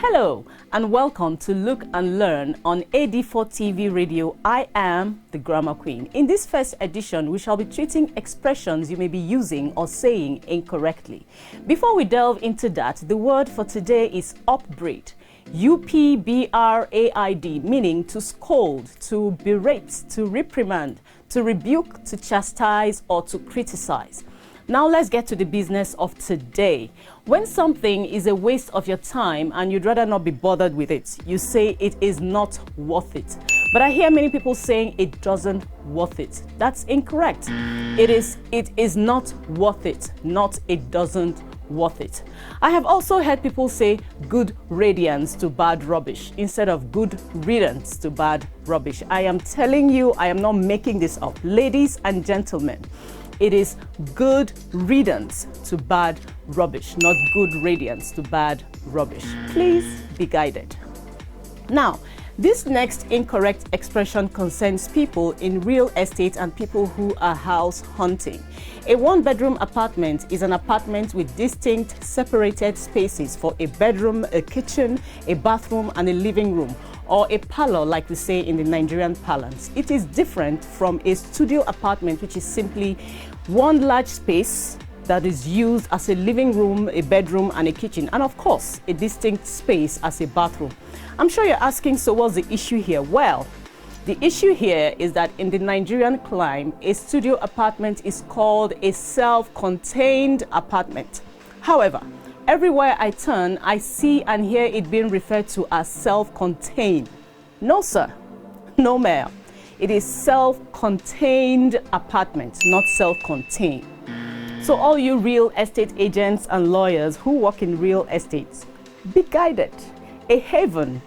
Hello and welcome to Look and Learn on AD4 TV Radio. I am the Grammar Queen. In this first edition, we shall be treating expressions you may be using or saying incorrectly. Before we delve into that, the word for today is upbraid. UPBRAID, meaning to scold, to berate, to reprimand, to rebuke, to chastise, or to criticize. Now let's get to the business of today. When something is a waste of your time and you'd rather not be bothered with it, you say it is not worth it. But I hear many people saying it doesn't worth it. That's incorrect. It is not worth it, not it doesn't worth it. I have also heard people say good radiance to bad rubbish instead of good riddance to bad rubbish. I am telling you, I am not making this up. Ladies and gentlemen, it is good riddance to bad rubbish, not good radiance to bad rubbish. Please be guided. Now, this next incorrect expression concerns people in real estate and people who are house hunting. A one-bedroom apartment is an apartment with distinct separated spaces for a bedroom, a kitchen, a bathroom, and a living room, or a parlor like we say in the Nigerian parlance. It is different from a studio apartment, which is simply one large space that is used as a living room, a bedroom, and a kitchen, and of course, a distinct space as a bathroom. I'm sure you're asking, so what's the issue here? Well, the issue here is that in the Nigerian climate, a studio apartment is called a self-contained apartment. However, everywhere I turn, I see and hear it being referred to as self-contained. No, sir. No, ma'am. It is self-contained apartment, not self-contained. So all you real estate agents and lawyers who work in real estates, be guided. A haven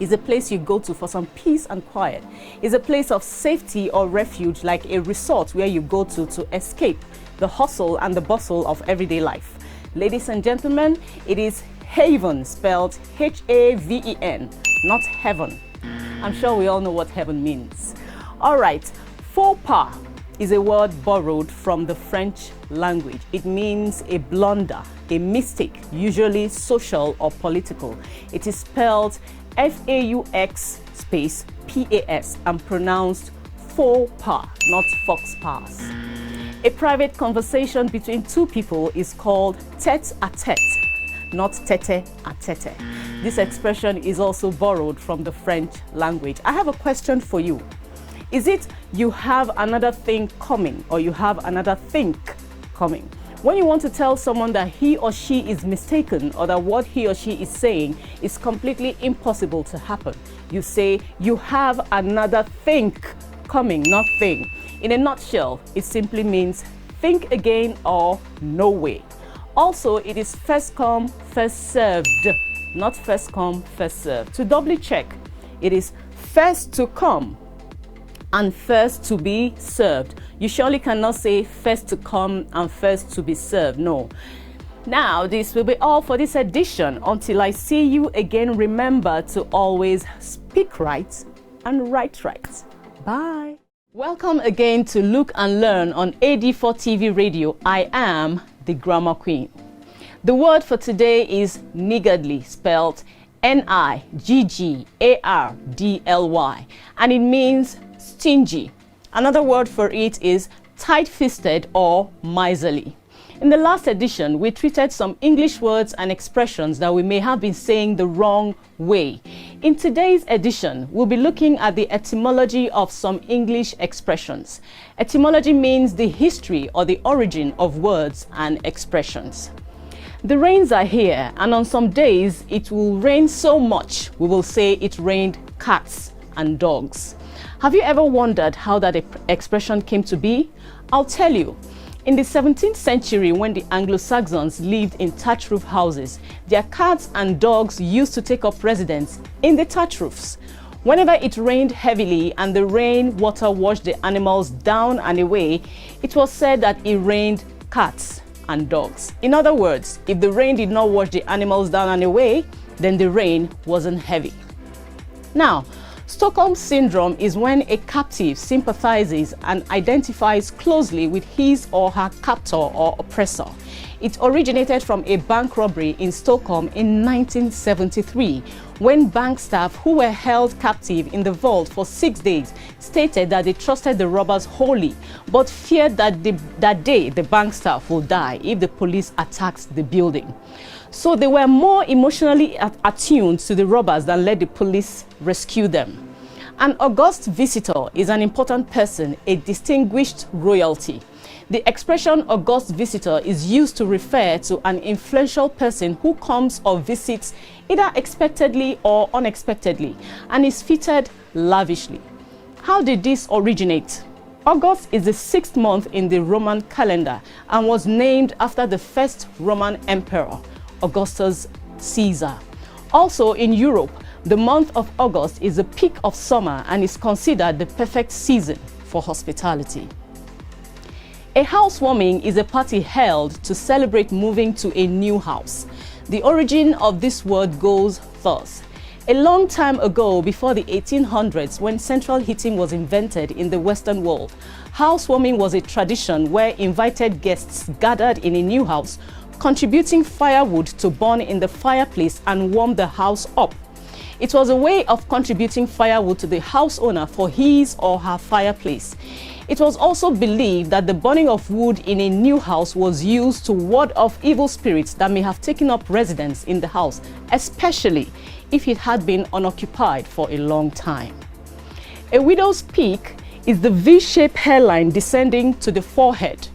is a place you go to for some peace and quiet. It's a place of safety or refuge, like a resort where you go to escape the hustle and the bustle of everyday life. Ladies and gentlemen, it is haven, spelled H-A-V-E-N, not heaven. I'm sure we all know what heaven means. All right, faux pas is a word borrowed from the French language. It means a blunder, a mistake, usually social or political. It is spelled F-A-U-X space P-A-S and pronounced faux pas, not fox pas. A private conversation between two people is called tête-à-tête, not tete-à-tete. This expression is also borrowed from the French language. I have a question for you. Is it you have another thing coming, or you have another think coming? When you want to tell someone that he or she is mistaken, or that what he or she is saying is completely impossible to happen, you say you have another think coming, not thing. In a nutshell, it simply means think again or no way. Also, it is first come, first served, not first come, first served. To doubly check, it is first to come and first to be served. You surely cannot say first to come and first to be served. No. Now, this will be all for this edition. Until I see you again, remember to always speak right and write right. Bye. Welcome again to Look and Learn on AD4 TV Radio. I am the Grammar Queen. The word for today is niggardly, spelled N-I-G-G-A-R-D-L-Y, and it means stingy. Another word for it is tight-fisted or miserly. In the last edition, we treated some English words and expressions that we may have been saying the wrong way. In today's edition, we'll be looking at the etymology of some English expressions. Etymology means the history or the origin of words and expressions. The rains are here, and on some days it will rain so much we will say it rained cats and dogs. Have you ever wondered how that expression came to be? I'll tell you. In the 17th century, when the Anglo-Saxons lived in thatch roof houses, their cats and dogs used to take up residence in the thatch roofs. Whenever it rained heavily and the rain water washed the animals down and away, it was said that it rained cats and dogs. In other words, if the rain did not wash the animals down and away, then the rain wasn't heavy. Now, Stockholm Syndrome is when a captive sympathizes and identifies closely with his or her captor or oppressor. It originated from a bank robbery in Stockholm in 1973, when bank staff who were held captive in the vault for 6 days stated that they trusted the robbers wholly, but feared that that day the bank staff will die if the police attacked the building. So they were more emotionally attuned to the robbers than let the police rescue them. An august visitor is an important person, a distinguished royalty. The expression august visitor is used to refer to an influential person who comes or visits either expectedly or unexpectedly and is feted lavishly. How did this originate? August is the 6th month in the Roman calendar and was named after the first Roman emperor, Augustus Caesar. Also in Europe, the month of August is the peak of summer and is considered the perfect season for hospitality. A housewarming is a party held to celebrate moving to a new house. The origin of this word goes thus. A long time ago, before the 1800s, when central heating was invented in the Western world, housewarming was a tradition where invited guests gathered in a new house, contributing firewood to burn in the fireplace and warm the house up. It was a way of contributing firewood to the house owner for his or her fireplace. It was also believed that the burning of wood in a new house was used to ward off evil spirits that may have taken up residence in the house, especially if it had been unoccupied for a long time. A widow's peak is the V-shaped hairline descending to the forehead.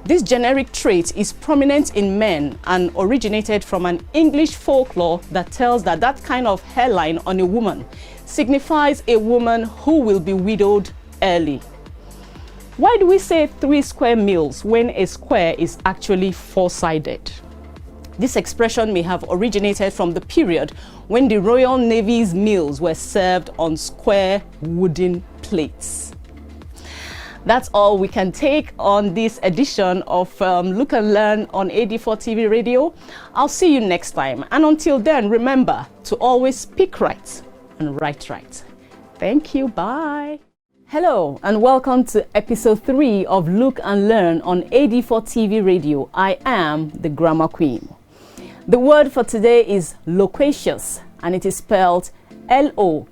This generic trait is prominent in men and originated from an English folklore that tells that that kind of hairline on a woman signifies a woman who will be widowed early. Why do we say 3 square meals when a square is actually 4-sided? This expression may have originated from the period when the Royal Navy's meals were served on square wooden plates. That's all we can take on this edition of Look and Learn on AD4 TV Radio. I'll see you next time. And until then, remember to always speak right and write right. Thank you. Bye. Hello and welcome to episode 3 of Look and Learn on AD4 TV Radio. I am the Grammar Queen. The word for today is loquacious, and it is spelled L-O-Q-U-A-C-I-O-U-S,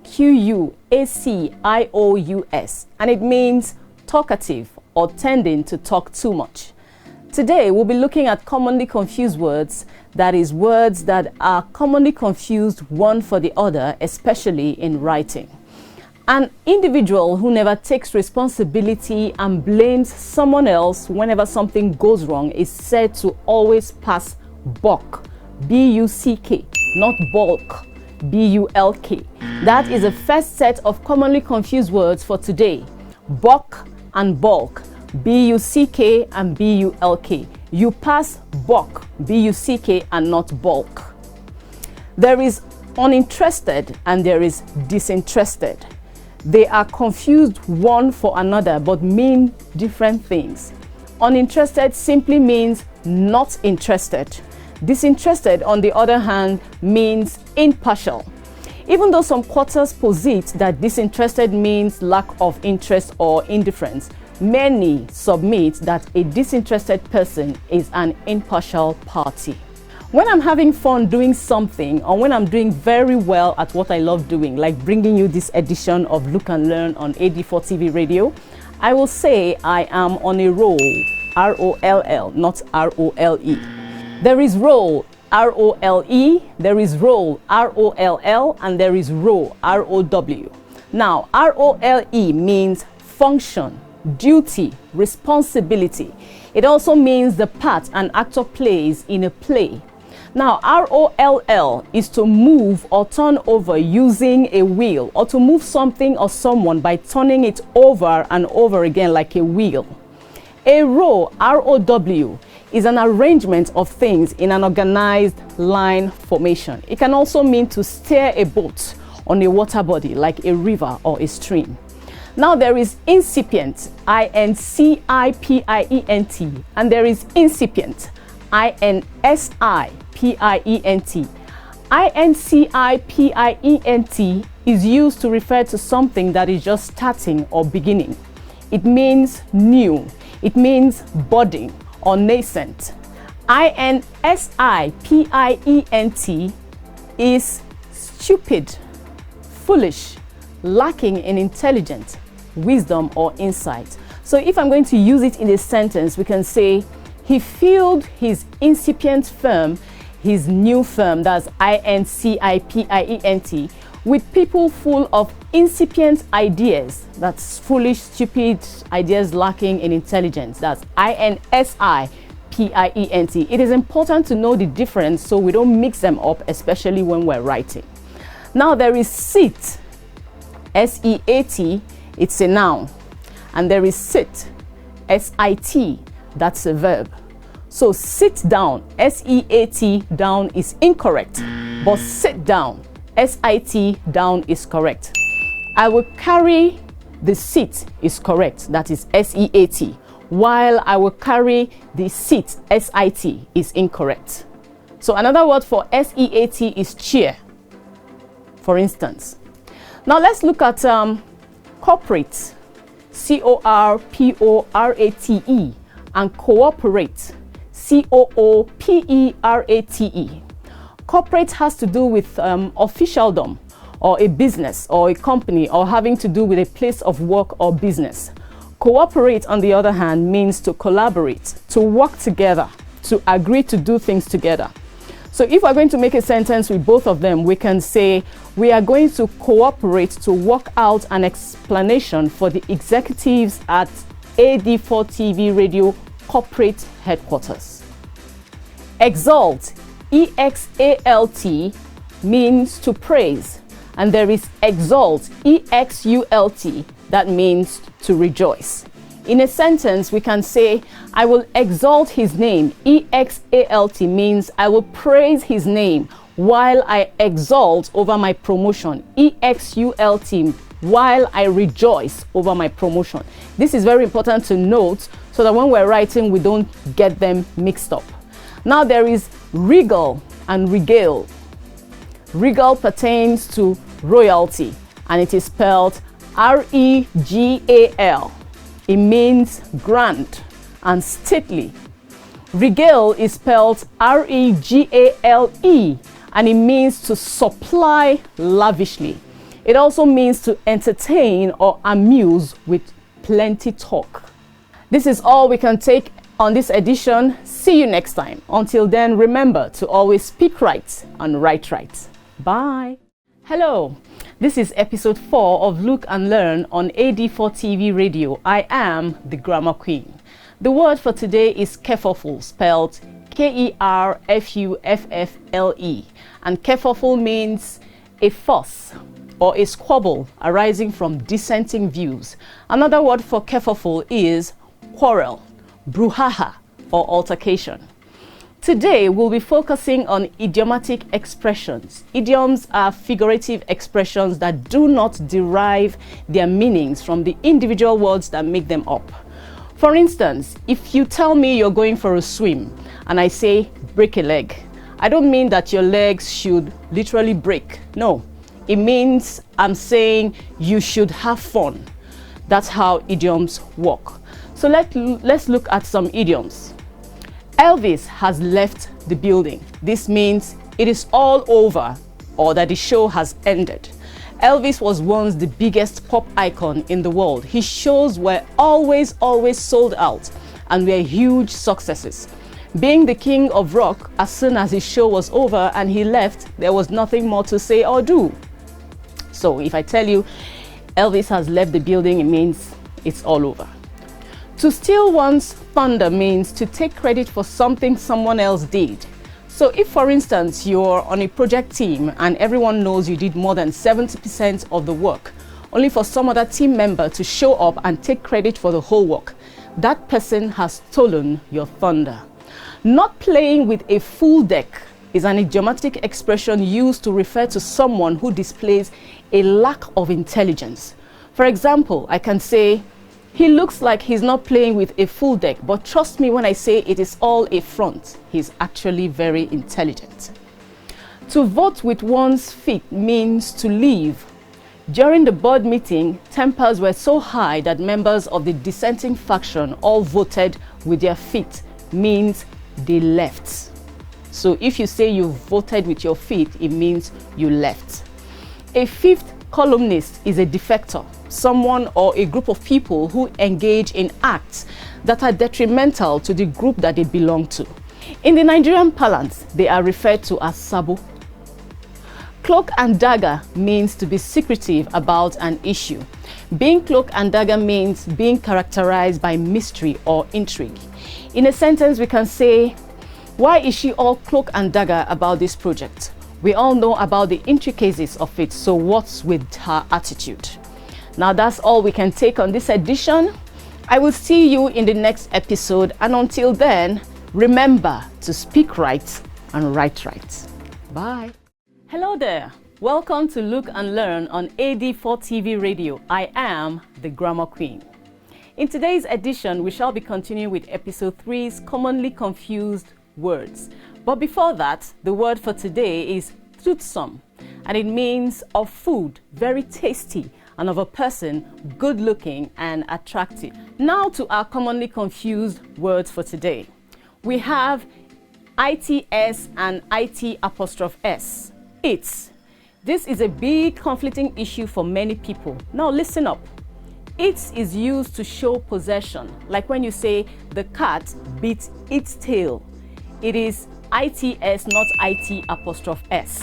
and it means talkative or tending to talk too much. Today we'll be looking at commonly confused words, that is, words that are commonly confused one for the other, especially in writing. An individual who never takes responsibility and blames someone else whenever something goes wrong is said to always pass buck, B-U-C-K, not bulk, B-U-L-K. That is the first set of commonly confused words for today. Buck and bulk, B-U-C-K and B-U-L-K. You pass buck, B-U-C-K, and not bulk. There is uninterested and there is disinterested. They are confused one for another but mean different things. Uninterested simply means not interested. Disinterested, on the other hand, means impartial. Even though some quarters posit that disinterested means lack of interest or indifference, many submit that a disinterested person is an impartial party. When I'm having fun doing something, or when I'm doing very well at what I love doing, like bringing you this edition of Look and Learn on AD4 TV Radio, I will say I am on a roll, R-O-L-L, not R-O-L-E. There is roll, R-O-L-E, there is roll, R-O-L-L, and there is row, R-O-W. Now, R-O-L-E means function, duty, responsibility. It also means the part an actor plays in a play. Now, R-O-L-L is to move or turn over using a wheel, or to move something or someone by turning it over and over again like a wheel. A row, R-O-W, is an arrangement of things in an organized line formation. It can also mean to steer a boat on a water body like a river or a stream. Now there is incipient, I-N-C-I-P-I-E-N-T, and there is incipient, I-N-S-I-P-I-E-N-T. Incipient is used to refer to something that is just starting or beginning. It means new. It means budding or nascent. Insipient is stupid, foolish, lacking in intelligence, wisdom, or insight. So if I'm going to use it in a sentence, we can say, he filled his incipient firm, his new firm, that's Incipient, with people full of incipient ideas, that's foolish, stupid ideas lacking in intelligence, that's Insipient. It is important to know the difference so we don't mix them up, especially when we're writing. Now there is sit, S-E-A-T, it's a noun. And there is sit, S-I-T, that's a verb. So sit down, S-E-A-T, down is incorrect, but sit down, S-I-T, down is correct. I will carry the sit is correct, that is S-E-A-T, while I will carry the sit, S-I-T, is incorrect. So another word for S-E-A-T is cheer, for instance. Now let's look at corporate, C-O-R-P-O-R-A-T-E, and cooperate, C-O-O-P-E-R-A-T-E. Corporate has to do with officialdom, or a business, or a company, or having to do with a place of work or business. Cooperate, on the other hand, means to collaborate, to work together, to agree to do things together. So if we're going to make a sentence with both of them, we can say, we are going to cooperate to work out an explanation for the executives at AD4 TV Radio corporate headquarters. Exalt, E-X-A-L-T, means to praise. And there is exult, E-X-U-L-T, that means to rejoice. In a sentence, we can say, I will exalt his name. E-X-A-L-T means I will praise his name while I exult over my promotion. E-X-U-L-T, while I rejoice over my promotion. This is very important to note so that when we're writing, we don't get them mixed up. Now there is regal and regale. Regal pertains to royalty, and it is spelled R-E-G-A-L. It means grand and stately. Regale is spelled R-E-G-A-L-E, and it means to supply lavishly. It also means to entertain or amuse with plenty talk. This is all we can take on this edition. See you next time. Until then, remember to always speak right and write right. Bye. Hello. This is episode 4 of Look and Learn on AD4 TV Radio. I am the Grammar Queen. The word for today is kerfuffle, spelled K-E-R-F-U-F-F-L-E. And kerfuffle means a fuss or a squabble arising from dissenting views. Another word for kerfuffle is quarrel, brouhaha, or altercation. Today, we'll be focusing on idiomatic expressions. Idioms are figurative expressions that do not derive their meanings from the individual words that make them up. For instance, if you tell me you're going for a swim and I say break a leg, I don't mean that your legs should literally break. No, it means I'm saying you should have fun. That's how idioms work. So let's look at some idioms. Elvis has left the building. This means it is all over or that the show has ended. Elvis was once the biggest pop icon in the world. His shows were always sold out and were huge successes. Being the king of rock, as soon as his show was over and he left, there was nothing more to say or do. So if I tell you Elvis has left the building, it means it's all over. To steal one's thunder means to take credit for something someone else did. So if, for instance, you're on a project team and everyone knows you did more than 70% of the work, only for some other team member to show up and take credit for the whole work, that person has stolen your thunder. Not playing with a full deck is an idiomatic expression used to refer to someone who displays a lack of intelligence. For example, I can say, he looks like he's not playing with a full deck, but trust me when I say it is all a front. He's actually very intelligent. To vote with one's feet means to leave. During the board meeting, tempers were so high that members of the dissenting faction all voted with their feet, means they left. So if you say you voted with your feet, it means you left. A fifth columnist is a defector, someone or a group of people who engage in acts that are detrimental to the group that they belong to. In the Nigerian parlance, they are referred to as sabo. Cloak and dagger means to be secretive about an issue. Being cloak and dagger means being characterized by mystery or intrigue. In a sentence, we can say, why is she all cloak and dagger about this project? We all know about the intricacies of it, so what's with her attitude? Now that's all we can take on this edition. I will see you in the next episode, and until then, remember to speak right and write right. Bye. Hello there. Welcome to Look and Learn on AD4 TV Radio. I am the Grammar Queen. In today's edition, we shall be continuing with episode 3's commonly confused words. But before that, the word for today is toothsome, and it means of food, very tasty, and of a person good looking and attractive. Now to our commonly confused words for today. We have ITS and IT''S. It's. This is a big conflicting issue for many people. Now listen up. It is used to show possession, like when you say the cat bit its tail. It is ITS, not IT''S.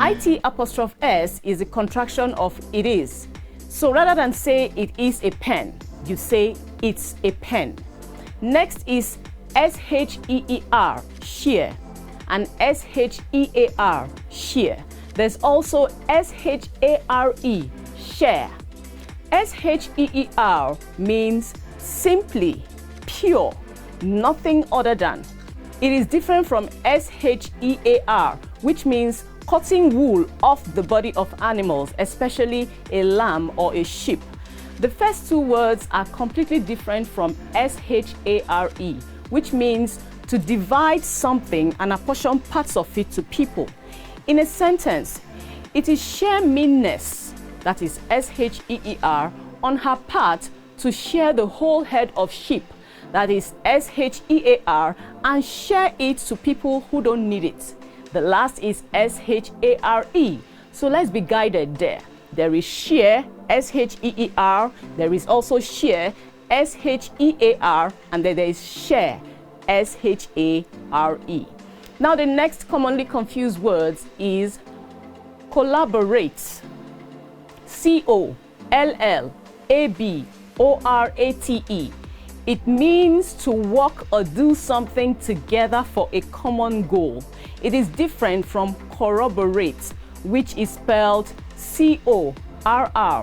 IT''S is a contraction of it is. So rather than say it is a pen, you say it's a pen. Next is SHEER, shear, and SHEAR, shear. There's also SHARE, share. SHEER means simply, pure, nothing other than. It is different from SHEAR, which means cutting wool off the body of animals, especially a lamb or a sheep. The first two words are completely different from SHARE, which means to divide something and apportion parts of it to people. In a sentence, it is sheer meanness, that is SHEER, on her part to share the whole head of sheep, that is SHEAR, and share it to people who don't need it. The last is SHARE. So let's be guided there. There is shear, SHEER, there is also shear, SHEAR, and then there is share, SHARE. Now the next commonly confused words is collaborate. COLLABORATE. It means to work or do something together for a common goal. It is different from corroborate, which is spelled CORROBORATE,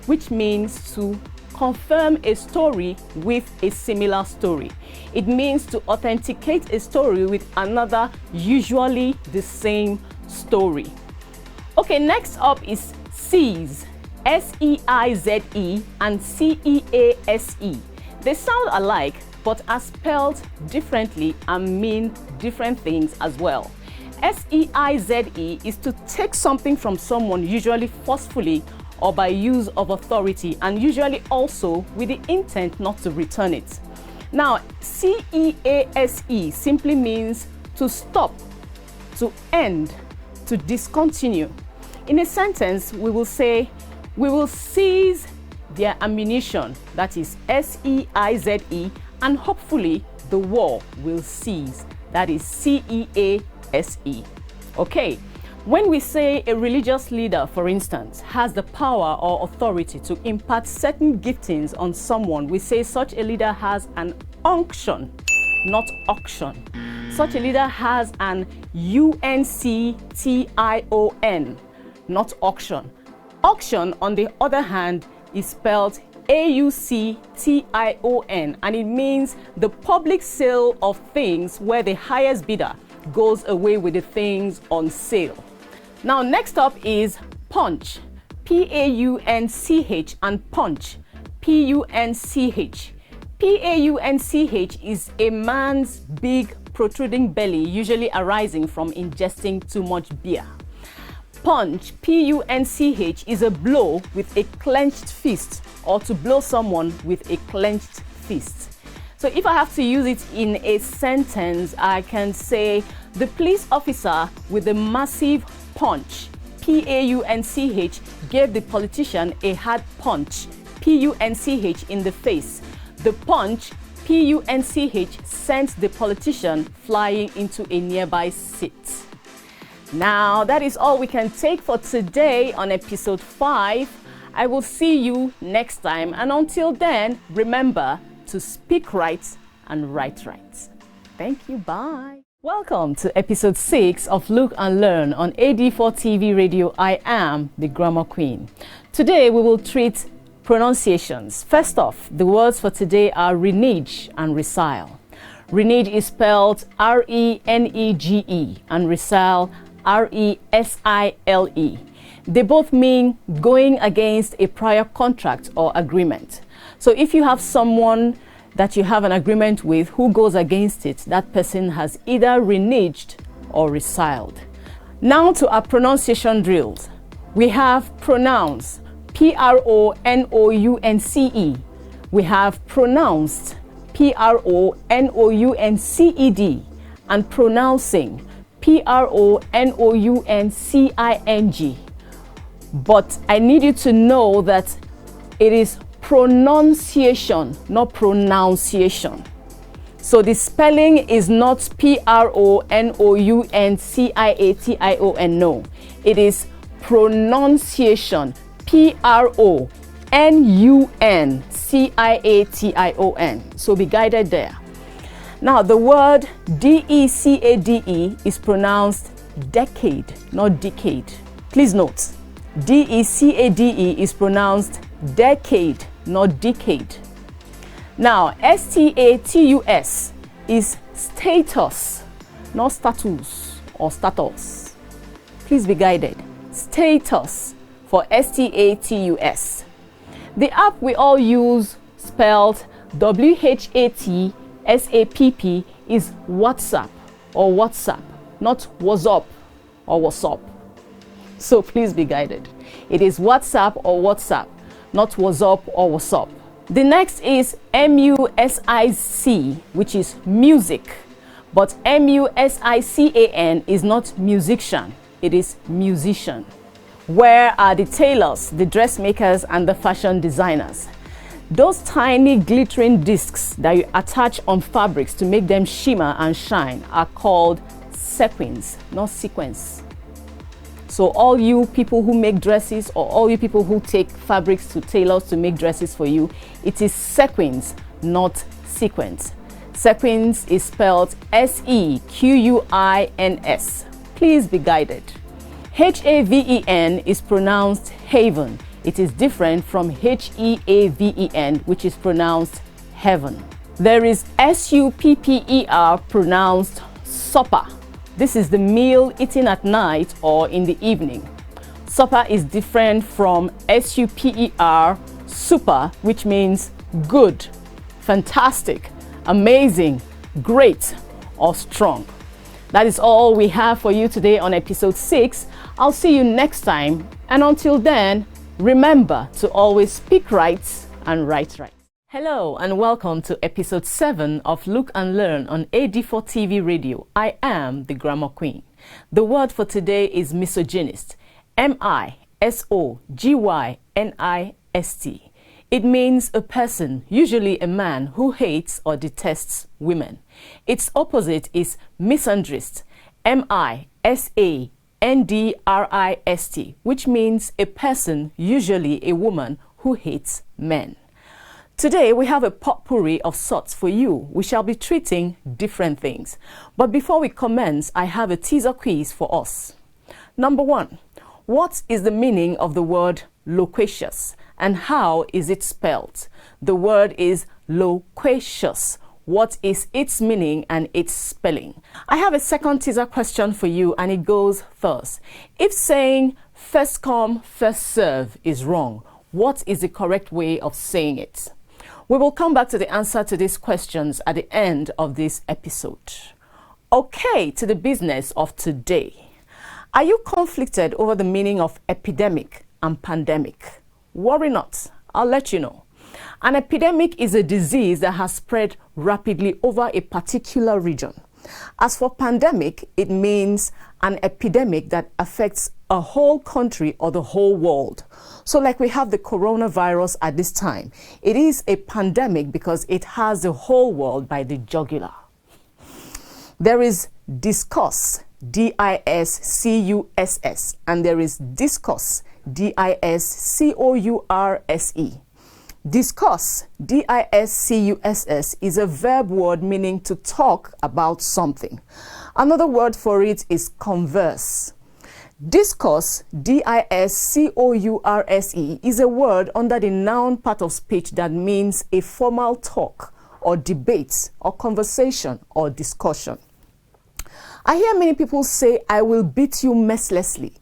which means to confirm a story with a similar story. It means to authenticate a story with another, usually the same story. Okay, next up is seize. SEIZE and CEASE. They sound alike, but are spelled differently and mean different things as well. SEIZE is to take something from someone, usually forcefully or by use of authority, and usually also with the intent not to return it. Now, CEASE simply means to stop, to end, to discontinue. In a sentence, we will say, we will seize their ammunition, that is SEIZE, and hopefully the war will cease, that is CEASE. Okay, when we say a religious leader, for instance, has the power or authority to impart certain giftings on someone, we say such a leader has an unction, not auction. Such a leader has an UNCTION, not auction. Auction, on the other hand, is spelled AUCTION, and it means the public sale of things where the highest bidder goes away with the things on sale. Now, next up is punch. PAUNCH and punch. PUNCH. PAUNCH is a man's big protruding belly, usually arising from ingesting too much beer. Punch, P-U-N-C-H, is a blow with a clenched fist, or to blow someone with a clenched fist. So if I have to use it in a sentence, I can say the police officer with a massive punch, P-A-U-N-C-H, gave the politician a hard punch, P-U-N-C-H, in the face. The punch, P-U-N-C-H, sent the politician flying into a nearby seat. Now, that is all we can take for today on episode 5. I will see you next time. And until then, remember to speak right and write right. Thank you. Bye. Welcome to episode 6 of Look and Learn on AD4 TV Radio. I am the Grammar Queen. Today, we will treat pronunciations. First off, the words for today are renege and resile. Renege is spelled R-E-N-E-G-E and resile R-E-S-I-L-E. They both mean going against a prior contract or agreement. So if you have someone that you have an agreement with who goes against it, that person has either reneged or resiled. Now to our pronunciation drills. We have pronounce, P-R-O-N-O-U-N-C-E. We have pronounced, P-R-O-N-O-U-N-C-E-D. And pronouncing, P-R-O-N-O-U-N-C-I-N-G. But I need you to know that it is pronunciation, not pronunciation. So the spelling is not P-R-O-N-O-U-N-C-I-A-T-I-O-N. No, it is pronunciation, P-R-O-N-U-N-C-I-A-T-I-O-N. So be guided there. Now the word D-E-C-A-D-E is pronounced decade, not decade. Please note, D-E-C-A-D-E is pronounced decade, not decade. Now, S-T-A-T-U-S is status, not status or status. Please be guided. Status for S-T-A-T-U-S. The app we all use, spelled W-H-A-T-S-A-P-P, is WhatsApp or WhatsApp, not WhatsApp or WhatsApp. So please be guided. It is WhatsApp or WhatsApp, not WhatsApp or WhatsApp. The next is M-U-S-I-C, which is music. But M-U-S-I-C-A-N is not musician, it is musician. Where are the tailors, the dressmakers, and the fashion designers? Those tiny glittering discs that you attach on fabrics to make them shimmer and shine are called sequins, not sequins. So all you people who make dresses, or all you people who take fabrics to tailors to make dresses for you, it is sequins, not sequins. Sequins is spelled S-E-Q-U-I-N-S. Please be guided. H-A-V-E-N is pronounced haven. It is different from H-E-A-V-E-N, which is pronounced heaven. There is S-U-P-P-E-R, pronounced supper. This is the meal eaten at night or in the evening. Supper is different from S-U-P-E-R, super, which means good, fantastic, amazing, great, or strong. That is all we have for you today on episode 6. I'll see you next time. And until then, remember to always speak right and write right. Hello and welcome to episode 7 of Look and Learn on AD4 TV Radio. I am the Grammar Queen. The word for today is misogynist. M-I-S-O-G-Y-N-I-S-T. It means a person, usually a man, who hates or detests women. Its opposite is misandrist. M-I-S-A-N-D-R-I-S-T, which means a person, usually a woman, who hates men. Today, we have a potpourri of sorts for you. We shall be treating different things. But before we commence, I have a teaser quiz for us. Number 1, what is the meaning of the word loquacious and how is it spelled? The word is loquacious. What is its meaning and its spelling? I have a second teaser question for you and it goes thus. If saying first come, first serve is wrong, what is the correct way of saying it? We will come back to the answer to these questions at the end of this episode. Okay, to the business of today. Are you conflicted over the meaning of epidemic and pandemic? Worry not, I'll let you know. An epidemic is a disease that has spread rapidly over a particular region. As for pandemic, it means an epidemic that affects a whole country or the whole world. So like we have the coronavirus at this time, it is a pandemic because it has the whole world by the jugular. There is discuss, D-I-S-C-U-S-S, and there is discourse, D-I-S-C-O-U-R-S-E. Discuss, D-I-S-C-U-S-S, is a verb word meaning to talk about something. Another word for it is converse. Discourse, D-I-S-C-O-U-R-S-E, is a word under the noun part of speech that means a formal talk or debate or conversation or discussion. I hear many people say, "I will beat you mercilessly,"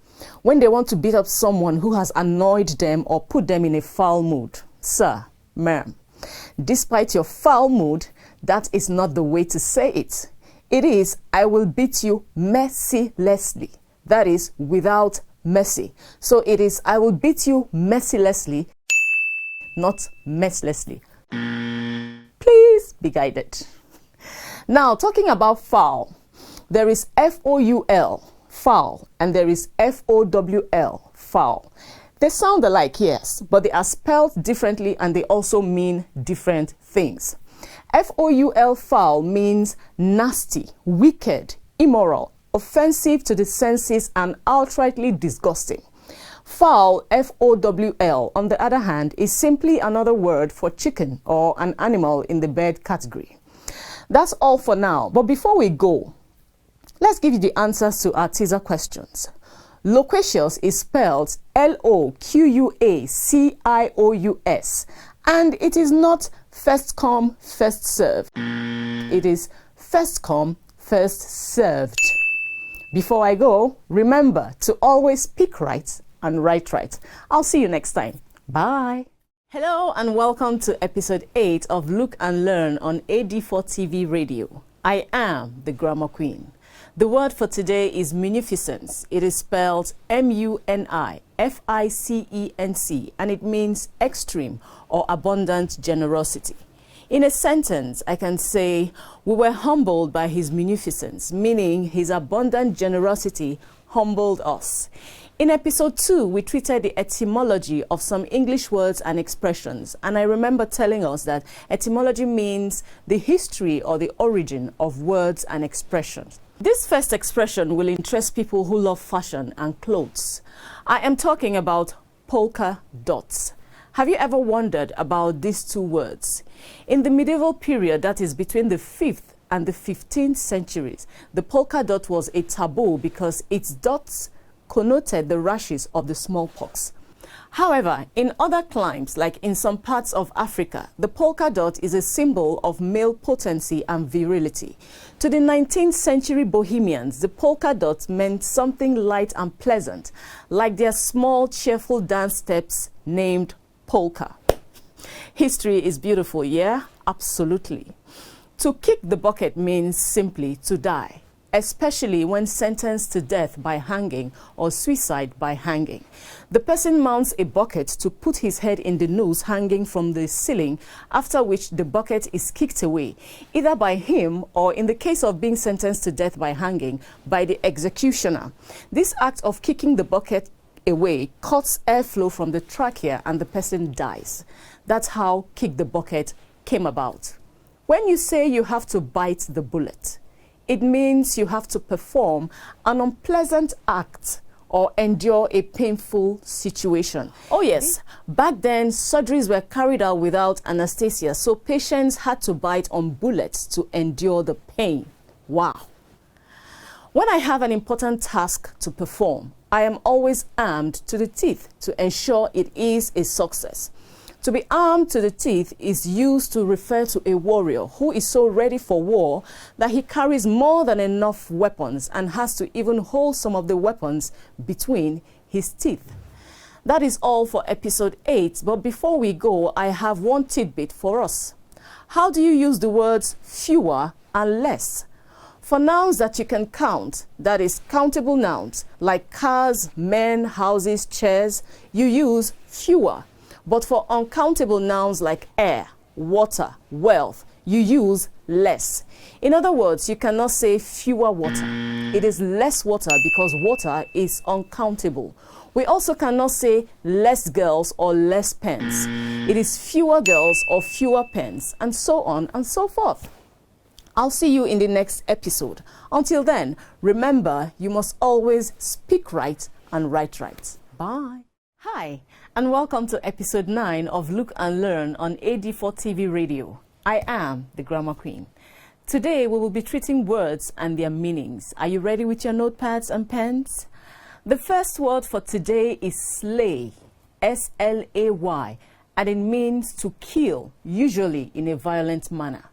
when they want to beat up someone who has annoyed them or put them in a foul mood. Sir, ma'am, despite your foul mood, that is not the way to say it. It is, "I will beat you mercilessly." That is, without mercy. So it is, "I will beat you mercilessly," not mercilessly. Please be guided. Now, talking about foul, there is F-O-U-L, foul, and there is F-O-W-L, foul. They sound alike, yes, but they are spelled differently and they also mean different things. F-O-U-L, foul, means nasty, wicked, immoral, offensive to the senses, and outrightly disgusting. Fowl, F-O-W-L, on the other hand, is simply another word for chicken or an animal in the bird category. That's all for now, but before we go, let's give you the answers to our teaser questions. Loquacious is spelled L-O-Q-U-A-C-I-O-U-S, and it is not first come, first served. It is first come, first served. Before I go, remember to always speak right and write right. I'll see you next time. Bye. Hello and welcome to episode 8 of Look and Learn on AD4 TV Radio. I am the Grammar Queen. The word for today is munificence. It is spelled M-U-N-I-F-I-C-E-N-C, and it means extreme or abundant generosity. In a sentence, I can say, "We were humbled by his munificence," meaning his abundant generosity humbled us. In episode 2, we treated the etymology of some English words and expressions, and I remember telling us that etymology means the history or the origin of words and expressions. This first expression will interest people who love fashion and clothes. I am talking about polka dots. Have you ever wondered about these two words? In the medieval period, that is between the 5th and the 15th centuries, the polka dot was a taboo because its dots connoted the rashes of the smallpox. However, in other climes, like in some parts of Africa, the polka dot is a symbol of male potency and virility. To the 19th century Bohemians, the polka dot meant something light and pleasant, like their small, cheerful dance steps named polka. History is beautiful, yeah? Absolutely. To kick the bucket means simply to die, especially when sentenced to death by hanging or suicide by hanging. The person mounts a bucket to put his head in the noose hanging from the ceiling, after which the bucket is kicked away, either by him or, in the case of being sentenced to death by hanging, by the executioner. This act of kicking the bucket away cuts airflow from the trachea and the person dies. That's how kick the bucket came about. When you say you have to bite the bullet, it means you have to perform an unpleasant act or endure a painful situation. Oh yes, back then surgeries were carried out without anesthesia, so patients had to bite on bullets to endure the pain. Wow. When I have an important task to perform, I am always armed to the teeth to ensure it is a success. To be armed to the teeth is used to refer to a warrior who is so ready for war that he carries more than enough weapons and has to even hold some of the weapons between his teeth. That is all for episode 8, but before we go, I have one tidbit for us. How do you use the words fewer and less? For nouns that you can count, that is countable nouns, like cars, men, houses, chairs, you use fewer. But for uncountable nouns like air, water, wealth, you use less. In other words, you cannot say fewer water. It is less water because water is uncountable. We also cannot say less girls or less pens. It is fewer girls or fewer pens, and so on and so forth. I'll see you in the next episode. Until then, remember, you must always speak right and write right. Bye. Hi, and welcome to episode 9 of Look and Learn on AD4 TV Radio. I am the Grammar Queen. Today, we will be treating words and their meanings. Are you ready with your notepads and pens? The first word for today is slay, S-L-A-Y, and it means to kill, usually in a violent manner.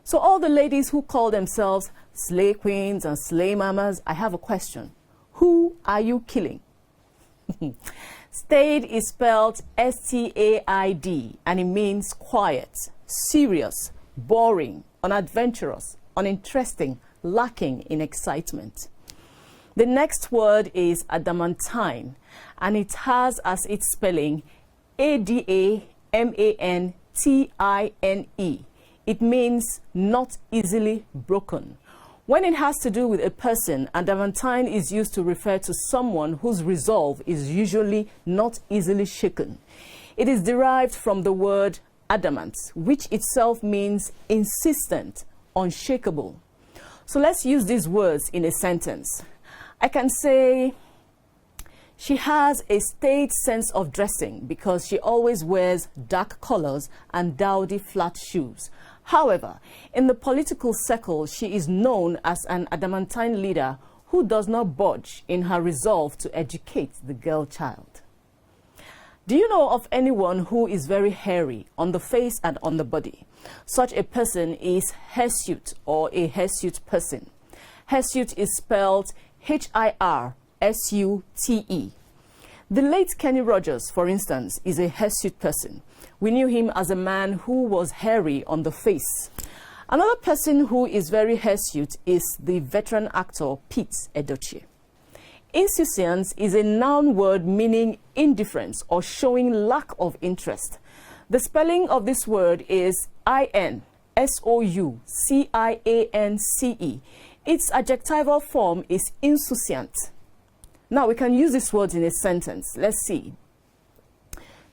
So all the ladies who call themselves slay queens and slay mamas, I have a question. Who are you killing? Staid is spelled S-T-A-I-D, and it means quiet, serious, boring, unadventurous, uninteresting, lacking in excitement. The next word is adamantine, and it has as its spelling A-D-A-M-A-N-T-I-N-E. It means not easily broken. When it has to do with a person, adamantine is used to refer to someone whose resolve is usually not easily shaken. It is derived from the word adamant, which itself means insistent, unshakable. So let's use these words in a sentence. I can say, she has a staid sense of dressing because she always wears dark colors and dowdy flat shoes. However, in the political circle, she is known as an adamantine leader who does not budge in her resolve to educate the girl child. Do you know of anyone who is very hairy on the face and on the body? Such a person is hirsute or a hirsute person. Hirsute is spelled H-I-R-S-U-T-E. The late Kenny Rogers, for instance, is a hirsute person. We knew him as a man who was hairy on the face. Another person who is very hirsute is the veteran actor Pete Edochie. Insouciance is a noun word meaning indifference or showing lack of interest. The spelling of this word is I-N-S-O-U-C-I-A-N-C-E. Its adjectival form is insouciant. Now we can use these words in a sentence. Let's see.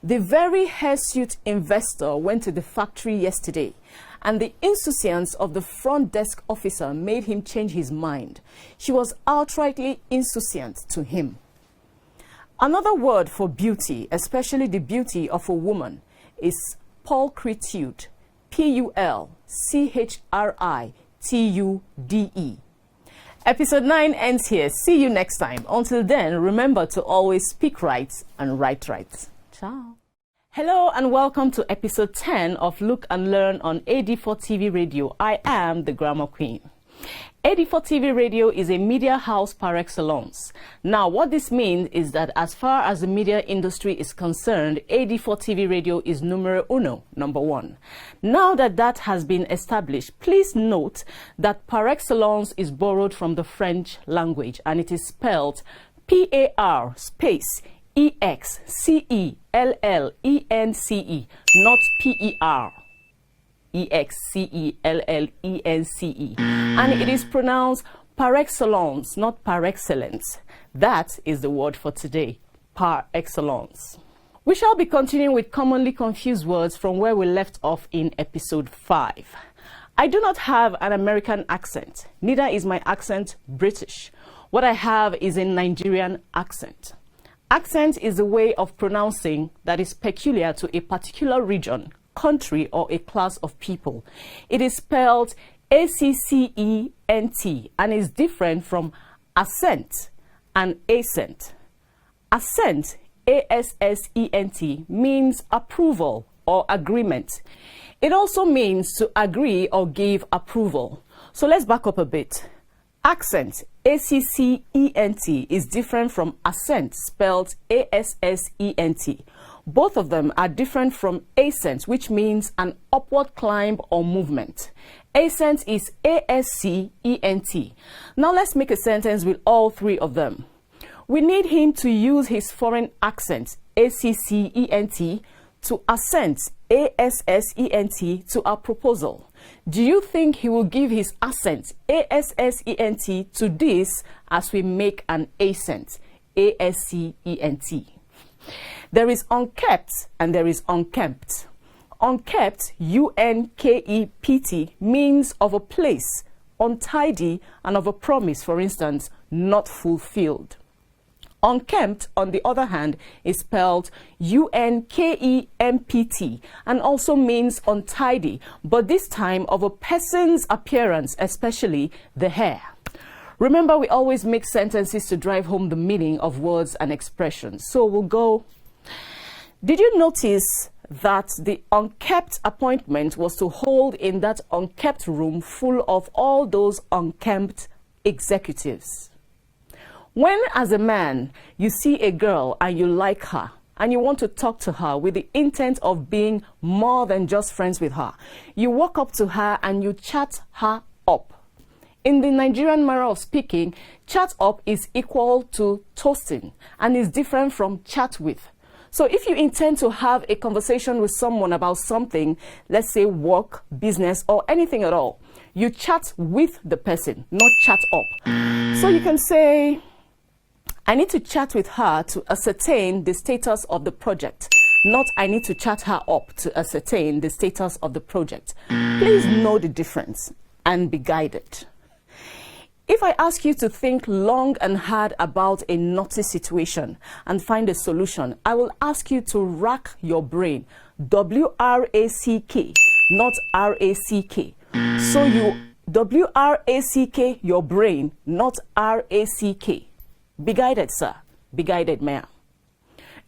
The very hirsute investor went to the factory yesterday, and the insouciance of the front desk officer made him change his mind. She was outrightly insouciant to him. Another word for beauty, especially the beauty of a woman, is pulchritude, P-U-L-C-H-R-I-T-U-D-E. Episode 9 ends here. See you next time. Until then, remember to always speak right and write right. Ciao. Hello and welcome to episode 10 of Look and Learn on AD4 TV Radio. I am the Grammar Queen. AD4 TV Radio is a media house par excellence. Now, what this means is that as far as the media industry is concerned, AD4 TV Radio is numero uno, number one. Now that that has been established, please note that par excellence is borrowed from the French language, and it is spelled P-A-R space E-X-C-E-L-L-E-N-C-E, not P-E-R. E-X-C-E-L-L-E-N-C-E. And it is pronounced par excellence, not par excellence. That is the word for today, par excellence. We shall be continuing with commonly confused words from where we left off in episode 5. I do not have an American accent, neither is my accent British. What I have is a Nigerian accent. Accent is a way of pronouncing that is peculiar to a particular region, country, or a class of people. It is spelled A-C-C-E-N-T and is different from assent and assent. Assent, A-S-S-E-N-T, means approval or agreement. It also means to agree or give approval. So let's back up a bit. Accent, A-C-C-E-N-T, is different from assent, spelled A-S-S-E-N-T. Both of them are different from ascent, which means an upward climb or movement. Ascent is A-S-C-E-N-T. Now let's make a sentence with all three of them. We need him to use his foreign accent, A-C-C-E-N-T, to assent, A-S-S-E-N-T, to our proposal. Do you think he will give his assent, A-S-S-E-N-T, to this as we make an assent, A-S-C-E-N-T? There is unkept and there is unkempt. Unkept, U-N-K-E-P-T, means of a place, untidy, and of a promise, for instance, not fulfilled. Unkempt, on the other hand, is spelled U-N-K-E-M-P-T and also means untidy, but this time of a person's appearance, especially the hair. Remember, we always make sentences to drive home the meaning of words and expressions. So we'll go. Did you notice that the unkept appointment was to hold in that unkept room full of all those unkempt executives? When, as a man, you see a girl and you like her and you want to talk to her with the intent of being more than just friends with her, you walk up to her and you chat her up. In the Nigerian manner of speaking, chat up is equal to toasting and is different from chat with. So if you intend to have a conversation with someone about something, let's say work, business, or anything at all, you chat with the person, not chat up. So you can say, I need to chat with her to ascertain the status of the project, not I need to chat her up to ascertain the status of the project. Please know the difference and be guided. If I ask you to think long and hard about a knotty situation and find a solution, I will ask you to rack your brain, W-R-A-C-K, not R-A-C-K. So you W-R-A-C-K your brain, not R-A-C-K. Be guided, sir. Be guided, ma'am.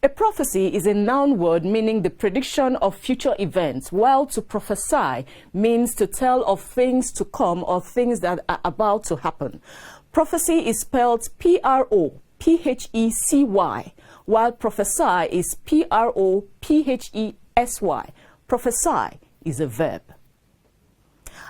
A prophecy is a noun word meaning the prediction of future events, while to prophesy means to tell of things to come or things that are about to happen. Prophecy is spelled P-R-O-P-H-E-C-Y, while prophesy is P-R-O-P-H-E-S-Y. Prophesy is a verb.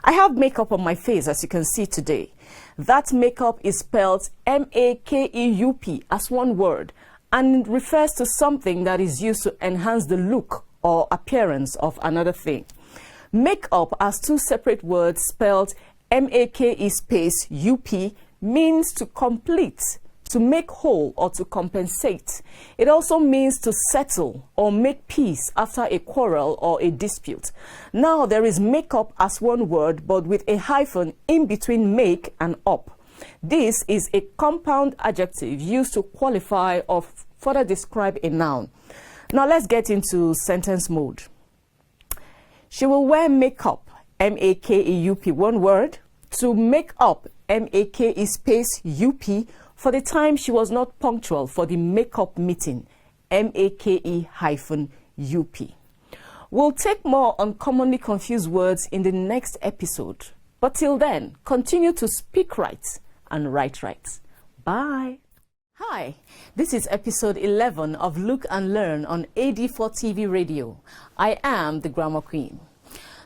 I have makeup on my face, as you can see today. That makeup is spelled M-A-K-E-U-P as one word, and refers to something that is used to enhance the look or appearance of another thing. Makeup as two separate words spelled M-A-K-E space U-P means to complete, to make whole, or to compensate. It also means to settle or make peace after a quarrel or a dispute. Now there is makeup as one word, but with a hyphen in between make and up. This is a compound adjective used to qualify or further describe a noun. Now let's get into sentence mode. She will wear makeup, M-A-K-E-U-P, one word, to make up, M-A-K-E space U-P, for the time she was not punctual for the makeup meeting, M-A-K-E hyphen U-P. We'll take more on commonly confused words in the next episode. But till then, continue to speak right and write right. Bye. Hi, this is episode 11 of Look and Learn on AD4 TV Radio. I am the Grammar Queen.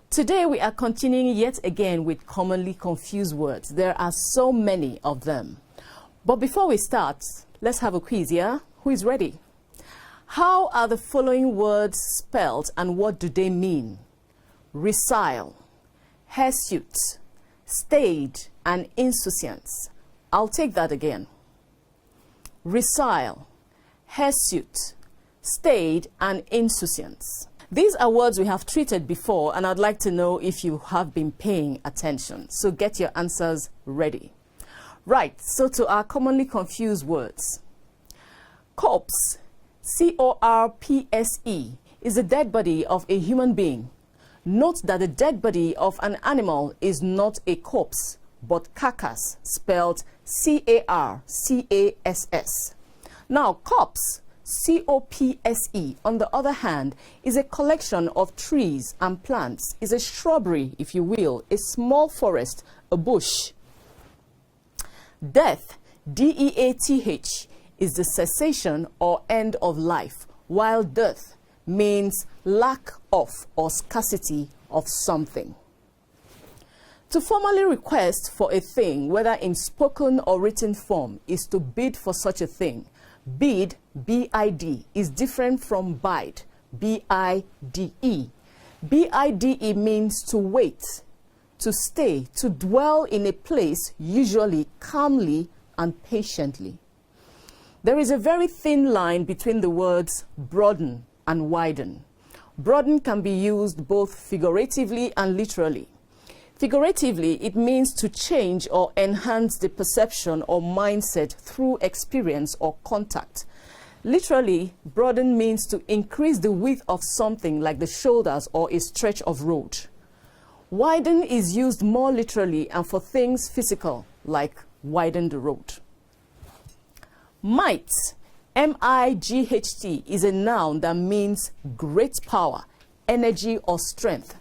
Today we are continuing yet again with commonly confused words. There are so many of them. But before we start, let's have a quiz, yeah? Who is ready? How are the following words spelled and what do they mean? Resile, hirsute, stayed, and insouciance. I'll take that again. Resile, hirsute, stayed, and insouciance. These are words we have treated before, and I'd like to know if you have been paying attention. So get your answers ready. Right, so to our commonly confused words. Corpse, C-O-R-P-S-E, is the dead body of a human being. Note that the dead body of an animal is not a corpse, but carcass, spelled C-A-R-C-A-S-S. Now, corpse, C-O-P-S-E, on the other hand, is a collection of trees and plants, is a shrubbery, if you will, a small forest, a bush. Death, D-E-A-T-H, is the cessation or end of life, while dearth means lack of or scarcity of something. To formally request for a thing, whether in spoken or written form, is to bid for such a thing. Bid, B-I-D, is different from bide, B-I-D-E. B-I-D-E means to wait, to stay, to dwell in a place, usually calmly and patiently. There is a very thin line between the words broaden and widen. Broaden can be used both figuratively and literally. Figuratively, it means to change or enhance the perception or mindset through experience or contact. Literally, broaden means to increase the width of something like the shoulders or a stretch of road. Widen is used more literally and for things physical, like widen the road. Might, M-I-G-H-T, is a noun that means great power, energy, or strength.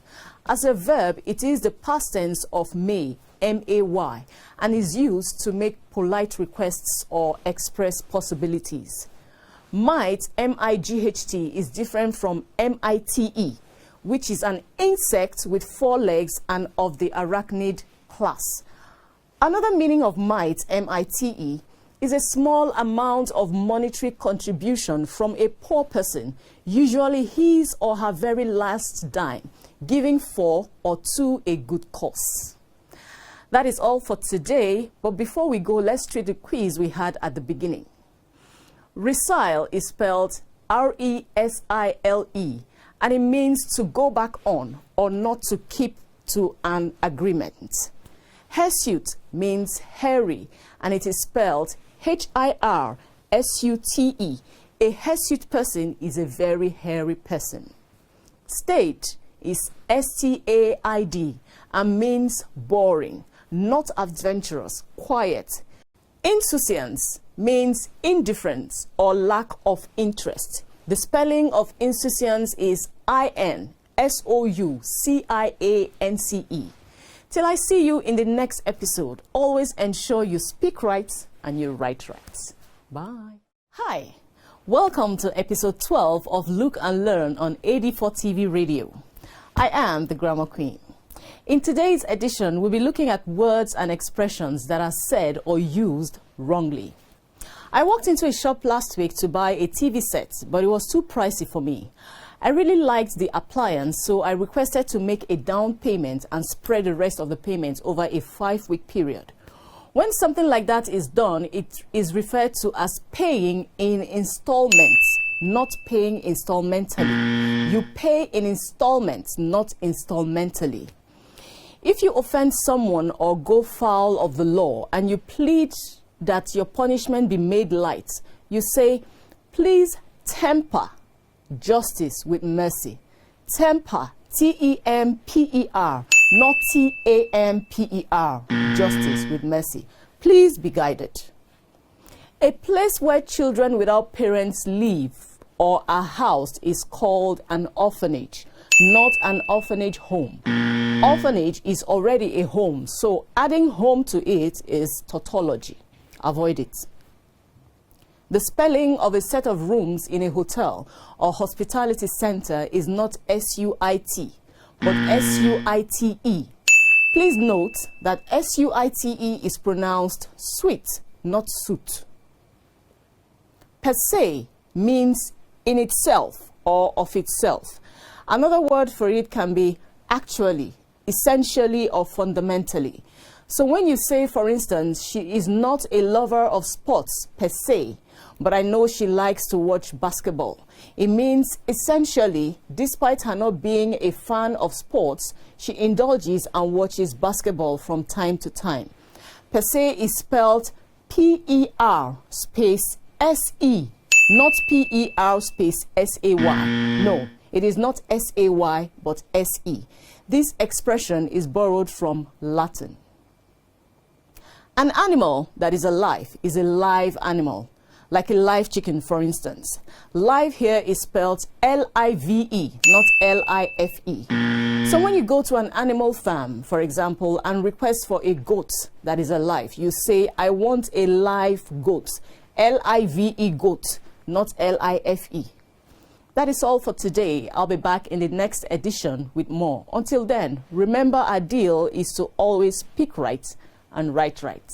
As a verb, it is the past tense of may, M-A-Y, and is used to make polite requests or express possibilities. Might, M-I-G-H-T, is different from M-I-T-E, which is an insect with 4 legs and of the arachnid class. Another meaning of might, M-I-T-E, is a small amount of monetary contribution from a poor person, usually his or her very last dime, giving for or to a good cause. That is all for today, but before we go, let's treat the quiz we had at the beginning. Resile is spelled R-E-S-I-L-E, and it means to go back on or not to keep to an agreement. Hirsute means hairy, and it is spelled H-I-R-S-U-T-E. A hirsute person is a very hairy person. Staid is S-T-A-I-D and means boring, not adventurous, quiet. Insouciance means indifference or lack of interest. The spelling of insouciance is I-N-S-O-U-C-I-A-N-C-E. Till I see you in the next episode, always ensure you speak right and you write right. Bye. Hi, welcome to episode 12 of Look and Learn on AD4 TV Radio. I am the Grammar Queen. In today's edition, we'll be looking at words and expressions that are said or used wrongly. I walked into a shop last week to buy a TV set, but it was too pricey for me. I really liked the appliance, so I requested to make a down payment and spread the rest of the payment over a 5-week period. When something like that is done, it is referred to as paying in installments, not paying installmentally. You pay in installments, not installmentally. If you offend someone or go foul of the law and you plead that your punishment be made light, you say, please temper justice with mercy. Temper, T-E-M-P-E-R, not T-A-M-P-E-R, justice with mercy. Please be guided. A place where children without parents live or are housed is called an orphanage, not an orphanage home. Orphanage is already a home, so adding home to it is tautology. Avoid it. The spelling of a set of rooms in a hotel or hospitality center is not S-U-I-T, but S-U-I-T-E. Please note that S-U-I-T-E is pronounced suite, not suit. Per se means in itself or of itself. Another word for it can be actually, essentially, or fundamentally. So when you say, for instance, she is not a lover of sports per se, but I know she likes to watch basketball, it means essentially, despite her not being a fan of sports, she indulges and watches basketball from time to time. Per se is spelled P-E-R space S-E, not P-E-R space S-A-Y. No, it is not S-A-Y, but S-E. This expression is borrowed from Latin. An animal that is alive is a live animal, like a live chicken, for instance. Live here is spelled L-I-V-E, not L-I-F-E. So when you go to an animal farm, for example, and request for a goat that is alive, you say, I want a live goat, L-I-V-E goat, not L-I-F-E. That is all for today. I'll be back in the next edition with more. Until then, remember our deal is to always speak right and write right.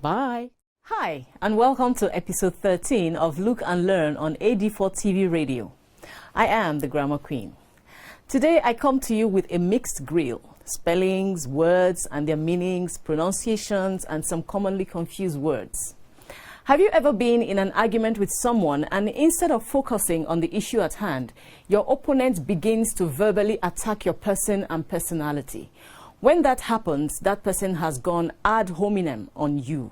Bye. Hi, and welcome to episode 13 of Look and Learn on AD4 TV Radio. I am the Grammar Queen. Today I come to you with a mixed grill. Spellings, words and their meanings, pronunciations, and some commonly confused words. Have you ever been in an argument with someone and instead of focusing on the issue at hand, your opponent begins to verbally attack your person and personality? When that happens, that person has gone ad hominem on you.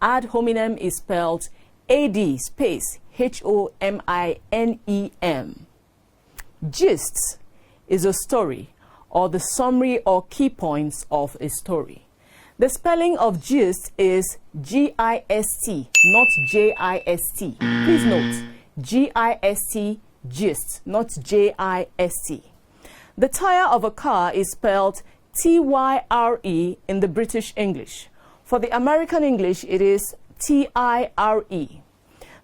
Ad hominem is spelled AD space HOMINEM. Gist is a story or the summary or key points of a story. The spelling of gist is G-I-S-T, not J-I-S-T. Please note, G-I-S-T, gist, not J-I-S-T. The tire of a car is spelled T-Y-R-E in the British English. For the American English, it is T-I-R-E.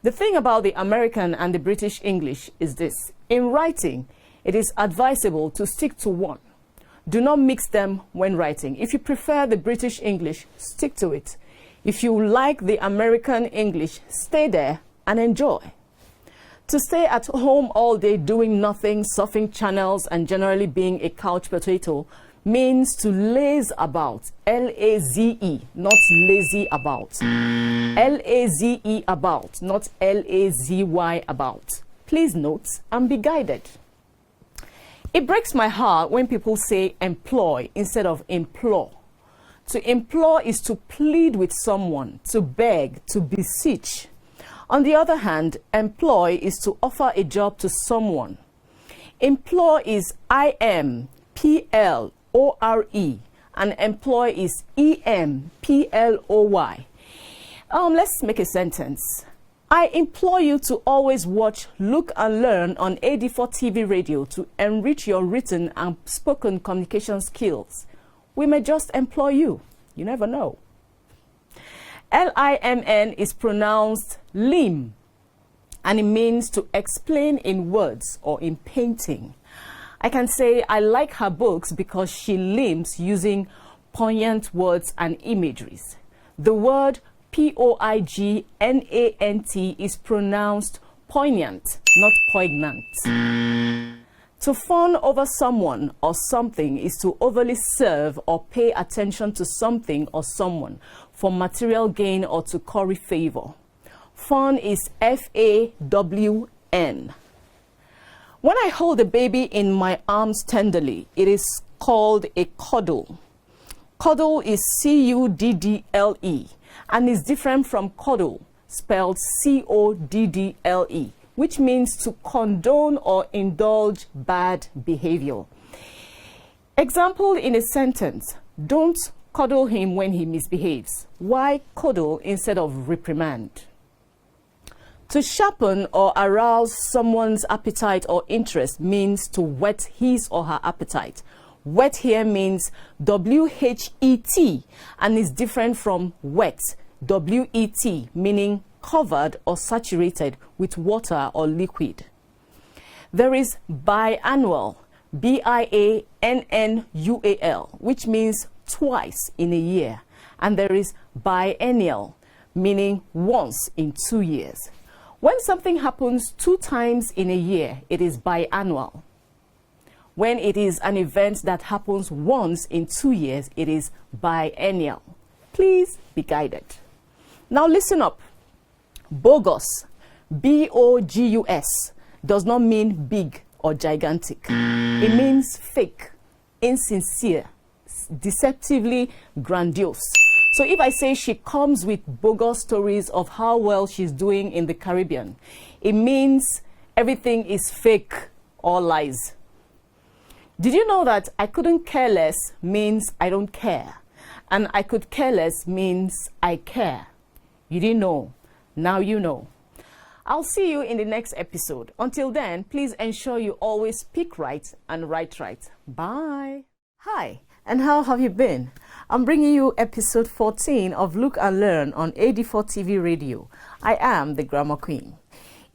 The thing about the American and the British English is this. In writing, it is advisable to stick to one. Do not mix them when writing. If you prefer the British English, stick to it. If you like the American English, stay there and enjoy. To stay at home all day doing nothing, surfing channels, and generally being a couch potato means to laze about. L-A-Z-E, not lazy about. L-A-Z-E about, not L-A-Z-Y about. Please note and be guided. It breaks my heart when people say employ instead of implore. To implore is to plead with someone, to beg, to beseech. On the other hand, employ is to offer a job to someone. Implore is I-M-P-L-O-R-E and employ is E-M-P-L-O-Y. Let's make a sentence. I implore you to always watch Look and Learn on AD4 TV Radio to enrich your written and spoken communication skills. We may just employ you. You never know. L-I-M-N is pronounced lim, and it means to explain in words or in painting. I can say I like her books because she limbs using poignant words and imageries. The word P-O-I-G-N-A-N-T is pronounced poignant, not poignant. To fawn over someone or something is to overly serve or pay attention to something or someone for material gain or to curry favor. Fawn is F-A-W-N. When I hold a baby in my arms tenderly, it is called a cuddle. Cuddle is C-U-D-D-L-E. And is different from coddle, spelled C-O-D-D-L-E, which means to condone or indulge bad behavior. Example in a sentence, don't coddle him when he misbehaves. Why coddle instead of reprimand? To sharpen or arouse someone's appetite or interest means to whet his or her appetite. Wet here means W-H-E-T and is different from wet, W-E-T, meaning covered or saturated with water or liquid. There is biannual, B-I-A-N-N-U-A-L, which means twice in a year. And there is biennial, meaning once in 2 years. When something happens 2 times in a year, it is biannual. When it is an event that happens once in 2 years, it is biennial. Please be guided. Now listen up. Bogus, B-O-G-U-S, does not mean big or gigantic. It means fake, insincere, deceptively grandiose. So if I say she comes with bogus stories of how well she's doing in the Caribbean, it means everything is fake or lies. Did you know that I couldn't care less means I don't care, and I could care less means I care? You didn't know. Now you know. I'll see you in the next episode. Until then, please ensure you always speak right and write right. Bye. Hi, and how have you been? I'm bringing you episode 14 of Look and Learn on AD4 TV Radio. I am the Grammar Queen.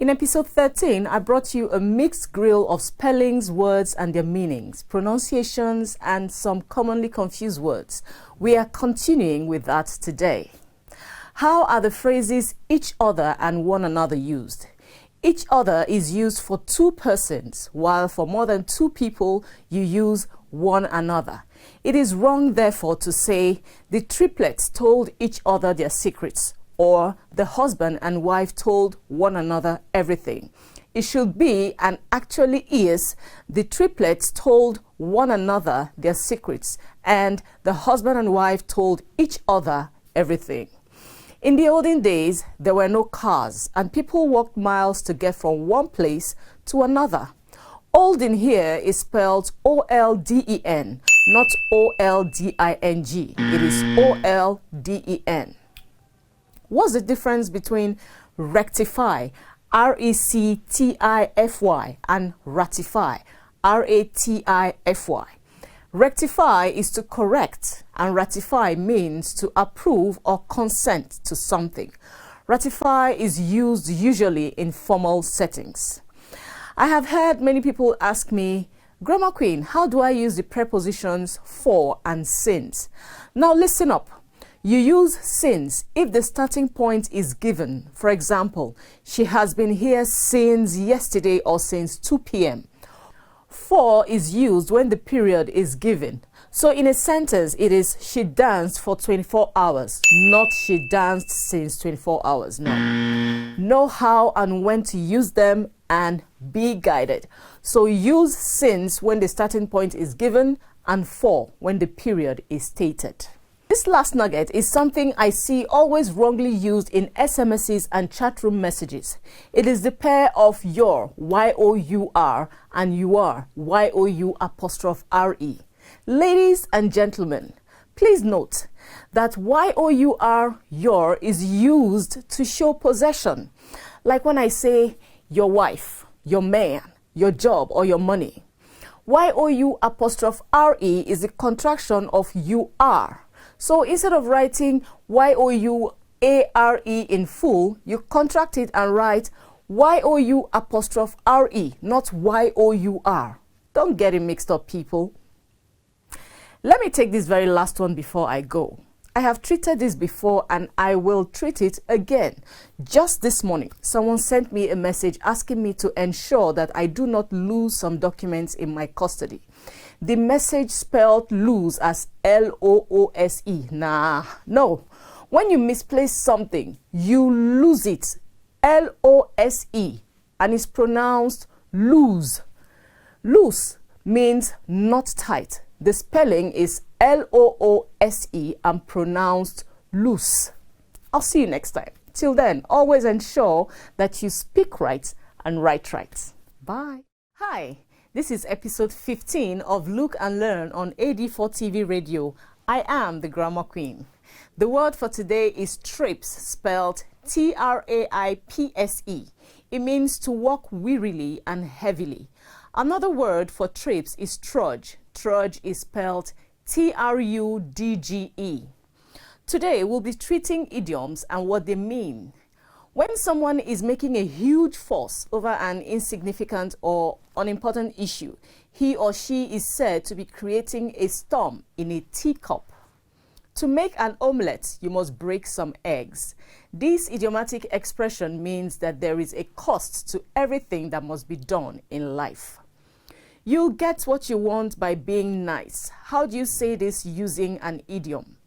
In episode 13, I brought you a mixed grill of spellings, words and their meanings, pronunciations and some commonly confused words. We are continuing with that today. How are the phrases each other and one another used? Each other is used for two persons, while for more than two people, you use one another. It is wrong, therefore, to say the triplets told each other their secrets, or the husband and wife told one another everything. It should be, and actually is, the triplets told one another their secrets, and the husband and wife told each other everything. In the olden days, there were no cars, and people walked miles to get from one place to another. Olden here is spelled O-L-D-E-N, not O-L-D-I-N-G. It is O-L-D-E-N. What's the difference between rectify, R-E-C-T-I-F-Y, and ratify, R-A-T-I-F-Y? Rectify is to correct, and ratify means to approve or consent to something. Ratify is used usually in formal settings. I have heard many people ask me, Grammar Queen, how do I use the prepositions for and since? Now listen up. You use since if the starting point is given. For example, she has been here since yesterday or since 2 p.m. For is used when the period is given. So in a sentence, it is she danced for 24 hours, not she danced since 24 hours. No. Know how and when to use them and be guided. So use since when the starting point is given and for when the period is stated. This last nugget is something I see always wrongly used in SMSs and chat room messages. It is the pair of your, Y-O-U-R, and you are, Y-O-U''R-E. Ladies and gentlemen, please note that Y-O-U-R, your, is used to show possession. Like when I say your wife, your man, your job, or your money. Y-O-U''R-E is a contraction of you are. So instead of writing Y-O-U-A-R-E in full, you contract it and write Y-O-U''R-E, not Y-O-U-R. Don't get it mixed up, people. Let me take this very last one before I go. I have treated this before and I will treat it again. Just this morning, someone sent me a message asking me to ensure that I do not lose some documents in my custody. The message spelled lose as L-O-O-S-E. Nah, no. When you misplace something, you lose it. L-O-S-E. And it's pronounced lose. Loose means not tight. The spelling is L-O-O-S-E and pronounced loose. I'll see you next time. Till then, always ensure that you speak right and write right. Bye. Hi. This is episode 15 of Look and Learn on AD4 TV Radio. I am the Grammar Queen. The word for today is trips, spelled T-R-A-I-P-S-E. It means to walk wearily and heavily. Another word for trips is trudge. Trudge is spelled T-R-U-D-G-E. Today we'll be treating idioms and what they mean. When someone is making a huge fuss over an insignificant or unimportant issue, he or she is said to be creating a storm in a teacup. To make an omelette, you must break some eggs. This idiomatic expression means that there is a cost to everything that must be done in life. You'll get what you want by being nice. How do you say this using an idiom?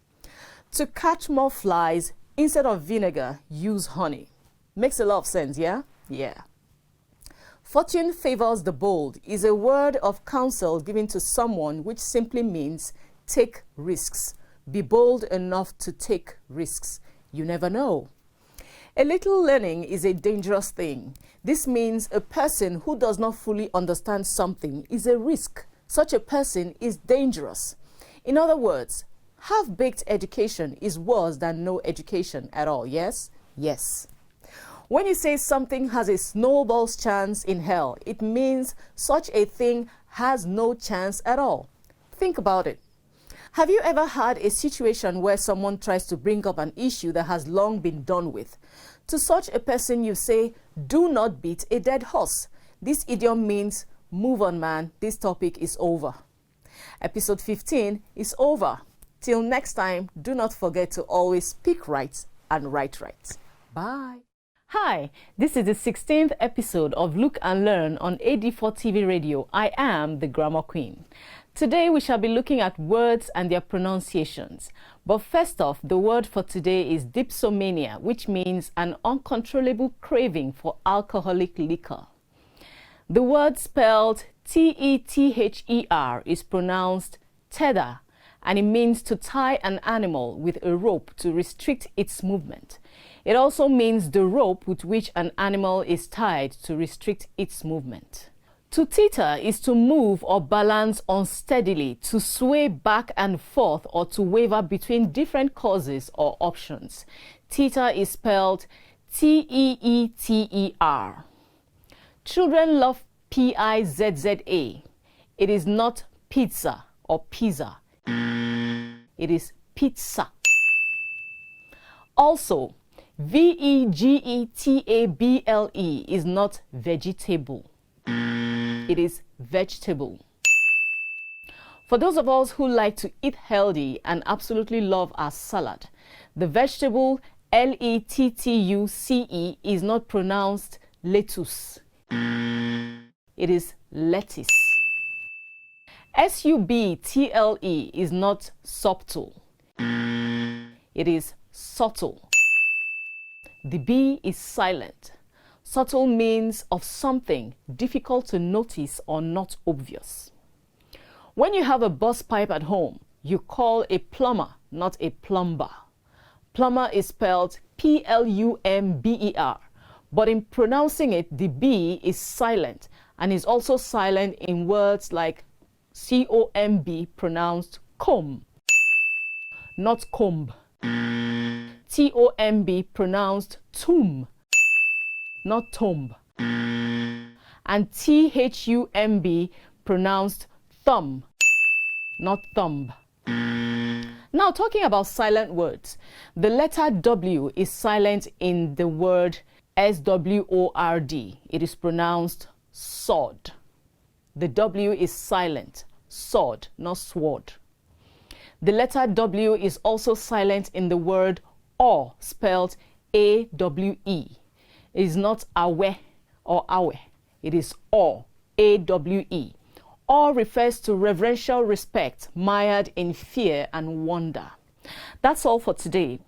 To catch more flies, instead of vinegar, use honey. Makes a lot of sense, yeah? Yeah. Fortune favors the bold is a word of counsel given to someone which simply means take risks. Be bold enough to take risks. You never know. A little learning is a dangerous thing. This means a person who does not fully understand something is a risk. Such a person is dangerous. In other words, half-baked education is worse than no education at all, yes? Yes. When you say something has a snowball's chance in hell, it means such a thing has no chance at all. Think about it. Have you ever had a situation where someone tries to bring up an issue that has long been done with? To such a person, you say, do not beat a dead horse. This idiom means, move on, man, this topic is over. Episode 15 is over. Till next time, do not forget to always speak right and write right. Bye. Hi, this is the 16th episode of Look and Learn on AD4 TV Radio. I am the Grammar Queen. Today we shall be looking at words and their pronunciations. But first off, the word for today is Dypsomania, which means an uncontrollable craving for alcoholic liquor. The word spelled T-E-T-H-E-R is pronounced tether, and it means to tie an animal with a rope to restrict its movement. It also means the rope with which an animal is tied to restrict its movement. To teeter is to move or balance unsteadily, to sway back and forth, or to waver between different causes or options. Teeter is spelled T-E-E-T-E-R. Children love P-I-Z-Z-A. It is not pizza or pizza. It is pizza. Also, V-E-G-E-T-A-B-L-E is not vegetable. It is vegetable. For those of us who like to eat healthy and absolutely love our salad, the vegetable L-E-T-T-U-C-E is not pronounced lettuce. It is lettuce. S-U-B-T-L-E is not subtle. It is subtle. The B is silent. Subtle means of something difficult to notice or not obvious. When you have a burst pipe at home, you call a plumber, not a plumber. Plumber is spelled P-L-U-M-B-E-R, but in pronouncing it, the B is silent and is also silent in words like C-O-M-B pronounced comb, not comb. T-O-M-B pronounced tomb, not tomb. And T-H-U-M-B pronounced thumb, not thumb. Now, talking about silent words, the letter W is silent in the word S-W-O-R-D. It is pronounced sword. The W is silent, sword, not sword. The letter W is also silent in the word awe, spelled A-W-E. It is not awe or awe. It is awe, A-W-E. Awe refers to reverential respect, mired in fear and wonder. That's all for today.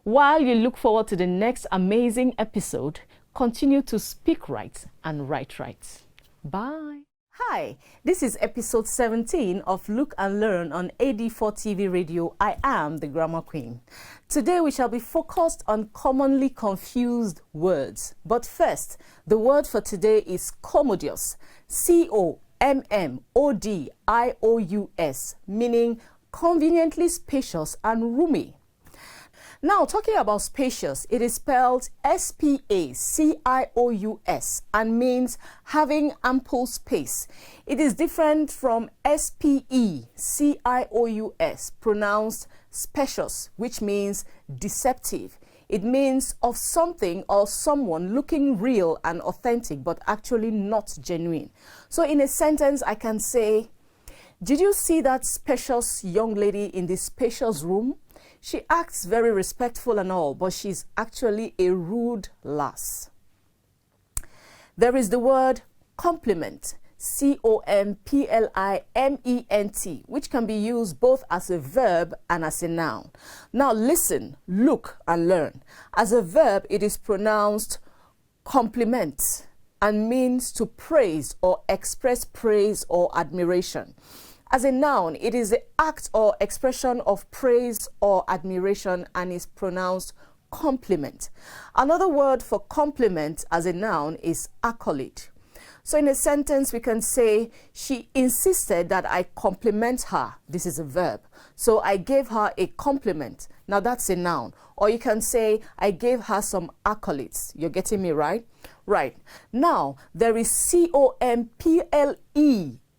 While you look forward to the next amazing episode, continue to speak right and write right. Bye. Hi, this is episode 17 of Look and Learn on AD4 TV Radio. I am the Grammar Queen. Today we shall be focused on commonly confused words. But first, the word for today is commodious. C-O-M-M-O-D-I-O-U-S, meaning conveniently spacious and roomy. Now, talking about spacious, it is spelled S-P-A-C-I-O-U-S and means having ample space. It is different from S-P-E-C-I-O-U-S, pronounced spacious, which means deceptive. It means of something or someone looking real and authentic, but actually not genuine. So in a sentence, I can say, did you see that spacious young lady in this spacious room? She acts very respectful and all, but she's actually a rude lass. There is the word compliment, C-O-M-P-L-I-M-E-N-T, which can be used both as a verb and as a noun. Now listen, look and learn. As a verb, it is pronounced compliment and means to praise or express praise or admiration. As a noun, it is the act or expression of praise or admiration and is pronounced compliment. Another word for compliment as a noun is accolade. So in a sentence, we can say, she insisted that I compliment her. This is a verb. So I gave her a compliment. Now that's a noun. Or you can say, I gave her some accolades. You're getting me right? Right. Now, there is C-O-M-P-L-E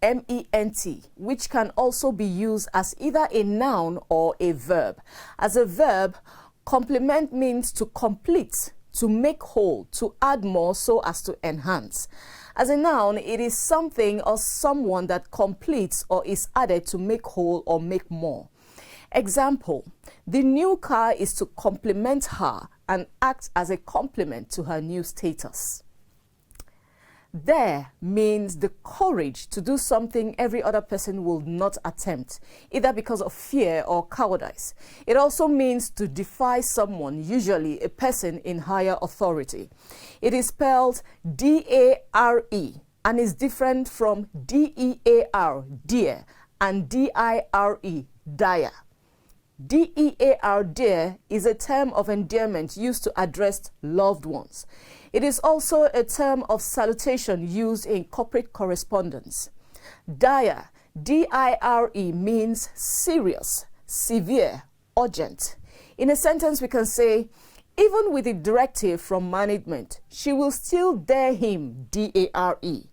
ment, which can also be used as either a noun or a verb. As a verb, complement means to complete, to make whole, to add more so as to enhance. As a noun, it is something or someone that completes or is added to make whole or make more. Example, the new car is to complement her and act as a complement to her new status. There means the courage to do something every other person will not attempt, either because of fear or cowardice. It also means to defy someone, usually a person in higher authority. It is spelled D-A-R-E and is different from D-E-A-R, dear, and D-I-R-E, dire. D-E-A-R, dear, is a term of endearment used to address loved ones. It is also a term of salutation used in corporate correspondence. Dire, D-I-R-E, means serious, severe, urgent. In a sentence, we can say, even with a directive from management, she will still dare him, D-A-R-E.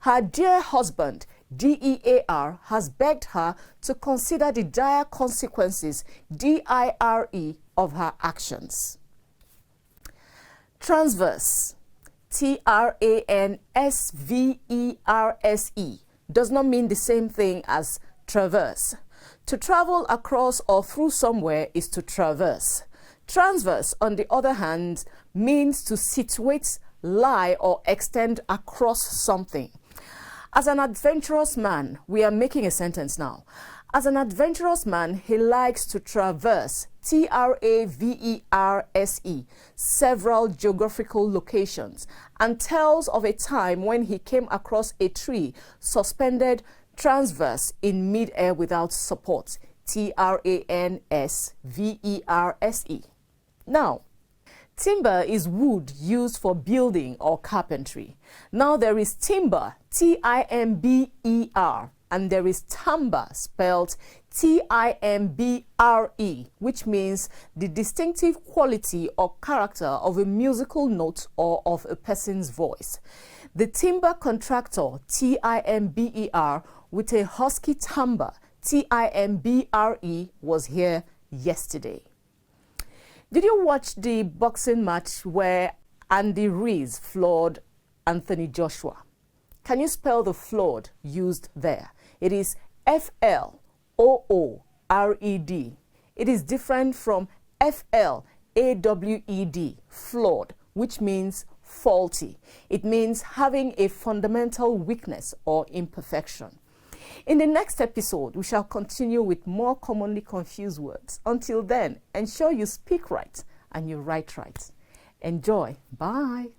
Her dear husband, D-E-A-R, has begged her to consider the dire consequences, D-I-R-E, of her actions. Transverse, T-R-A-N-S-V-E-R-S-E, does not mean the same thing as traverse. To travel across or through somewhere is to traverse. Transverse, on the other hand, means to situate, lie, or extend across something. As an adventurous man, we are making a sentence now. As an adventurous man, he likes to traverse, T-R-A-V-E-R-S-E, several geographical locations, and tells of a time when he came across a tree suspended transverse in mid-air without support, T-R-A-N-S-V-E-R-S-E. Now, timber is wood used for building or carpentry. Now there is timber, T-I-M-B-E-R, and there is timbre, spelled T-I-M-B-R-E, which means the distinctive quality or character of a musical note or of a person's voice. The timber contractor, T-I-M-B-E-R, with a husky timbre, T-I-M-B-R-E, was here yesterday. Did you watch the boxing match where Andy Ruiz floored Anthony Joshua? Can you spell the floored used there? It is F-L-O-O-R-E-D. It is different from F-L-A-W-E-D, flawed, which means faulty. It means having a fundamental weakness or imperfection. In the next episode, we shall continue with more commonly confused words. Until then, ensure you speak right and you write right. Enjoy. Bye.